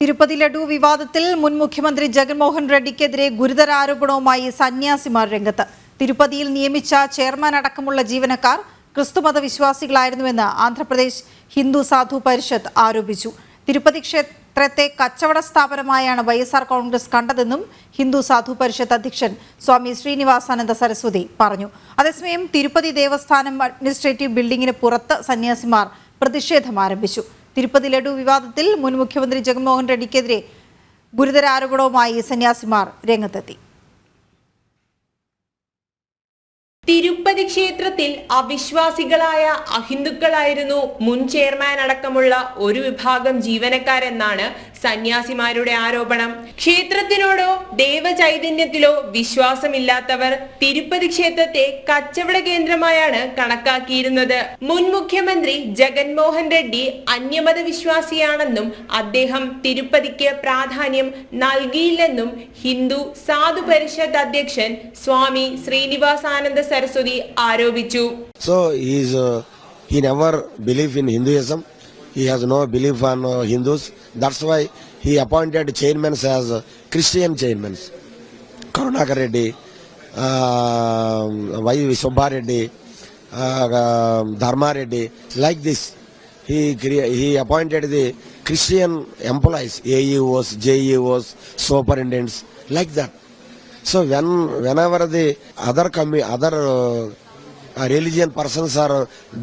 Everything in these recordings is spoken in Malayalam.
തിരുപ്പതി ലഡു വിവാദത്തിൽ മുൻ മുഖ്യമന്ത്രി ജഗൻമോഹൻ റെഡ്ഡിക്കെതിരെ ഗുരുതര ആരോപണവുമായി സന്യാസിമാർ രംഗത്ത്. തിരുപ്പതിയിൽ നിയമിച്ച ചെയർമാൻ അടക്കമുള്ള ജീവനക്കാർ ക്രിസ്തുമത വിശ്വാസികളായിരുന്നുവെന്ന് ആന്ധ്രാപ്രദേശ് ഹിന്ദു സാധു പരിഷത്ത് ആരോപിച്ചു. തിരുപ്പതി ക്ഷേത്രത്തെ കച്ചവട സ്ഥാപനമായാണ് വൈഎസ്ആർ കോൺഗ്രസ് കണ്ടതെന്നും ഹിന്ദു സാധു പരിഷത്ത് അധ്യക്ഷൻ സ്വാമി ശ്രീനിവാസാനന്ദ സരസ്വതി പറഞ്ഞു. അതേസമയം തിരുപ്പതി ദേവസ്ഥാനം അഡ്മിനിസ്ട്രേറ്റീവ് ബിൽഡിംഗിന് പുറത്ത് സന്യാസിമാർ പ്രതിഷേധം ആരംഭിച്ചു. തിരുപ്പതി ലഡു വിവാദത്തിൽ മുൻ മുഖ്യമന്ത്രി ജഗൻമോഹൻ റെഡ്ഡിക്കെതിരെ ഗുരുതര ആരോപണവുമായി സന്യാസിമാർ രംഗത്തെത്തി. തിരുപ്പതി ക്ഷേത്രത്തിൽ അവിശ്വാസികളായ അഹിന്ദുക്കളായിരുന്നു മുൻ ചെയർമാൻ അടക്കമുള്ള ഒരു വിഭാഗം ജീവനക്കാരെന്നാണ് സന്യാസിമാരുടെ ആരോപണം. ക്ഷേത്രത്തിനോടോ ദേവചൈതന്യത്തിലോ വിശ്വാസമില്ലാത്തവർ തിരുപ്പതി ക്ഷേത്രത്തെ കച്ചവട കേന്ദ്രമായാണ് കണക്കാക്കിയിരുന്നത്. മുൻ മുഖ്യമന്ത്രി ജഗൻമോഹൻ റെഡ്ഡി അന്യമത വിശ്വാസിയാണെന്നും അദ്ദേഹം തിരുപ്പതിക്ക് പ്രാധാന്യം നൽകിയില്ലെന്നും ഹിന്ദു സാധു പരിഷത്ത് അധ്യക്ഷൻ സ്വാമി ശ്രീനിവാസാനന്ദ സരസ്വതി ആരോപിച്ചു. So he never believed in Hinduism. He has no belief on Hindus. That's why he appointed chairmen as Christian chairmen. Karunakar Reddy, Y. Subba Reddy, Dharma Reddy. Like this, he appointed the Christian employees, AEOs, JEOs, superintendents, like that. So whenever the other religion persons are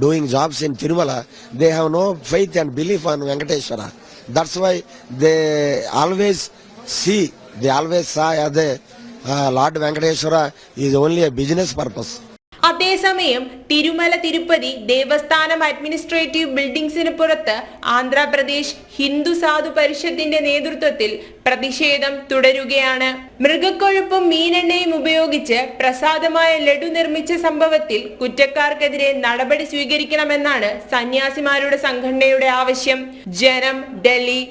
doing jobs in Tirumala, they have no faith and belief on Venkateshwara. That's why they always saw the Lord Venkateshwara is only a business purpose. അതേസമയം തിരുമല തിരുപ്പതി ദേവസ്ഥാനം അഡ്മിനിസ്ട്രേറ്റീവ് ബിൽഡിംഗ്സിന് പുറത്ത് ആന്ധ്രാപ്രദേശ് ഹിന്ദു സാധു പരിഷത്തിന്റെ നേതൃത്വത്തിൽ പ്രതിഷേധം തുടരുകയാണ്. മൃഗക്കൊഴുപ്പും മീനെണ്ണയും ഉപയോഗിച്ച് പ്രസാദമായ ലഡു നിർമ്മിച്ച സംഭവത്തിൽ കുറ്റക്കാർക്കെതിരെ നടപടി സ്വീകരിക്കണമെന്നാണ് സന്യാസിമാരുടെ സംഘടനയുടെ ആവശ്യം. ജനം, ഡൽഹി.